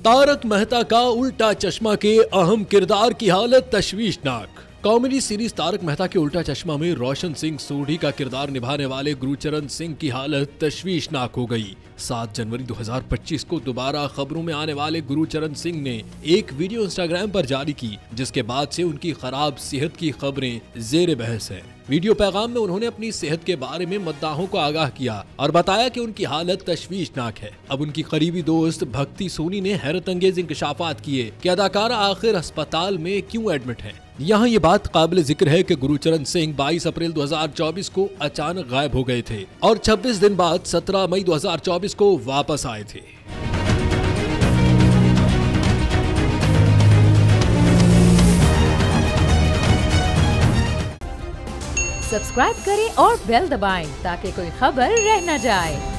तारक मेहता का उल्टा चश्मा के अहम किरदार की हालत तशवीशनाक। कॉमेडी सीरीज तारक मेहता के उल्टा चश्मा में रोशन सिंह सोढ़ी का किरदार निभाने वाले गुरुचरण सिंह की हालत तशवीशनाक हो गई। 7 जनवरी 2025 को दोबारा खबरों में आने वाले गुरुचरण सिंह ने एक वीडियो इंस्टाग्राम पर जारी की, जिसके बाद से उनकी खराब सेहत की खबरें जेर बहस हैं। वीडियो पैगाम में उन्होंने अपनी सेहत के बारे में मद्दाहों को आगाह किया और बताया कि उनकी हालत तशवीशनाक है। अब उनकी करीबी दोस्त भक्ति सोनी ने हैरत अंगेज इंकशाफात किए कि अदाकारा आखिर अस्पताल में क्यों एडमिट है। यहाँ ये बात काबिल जिक्र है कि गुरुचरण सिंह 22 अप्रैल 2024 को अचानक गायब हो गए थे और 26 दिन बाद 17 मई 2024 को वापस आए थे। सब्सक्राइब करें और बेल दबाएं ताकि कोई खबर रह न जाए।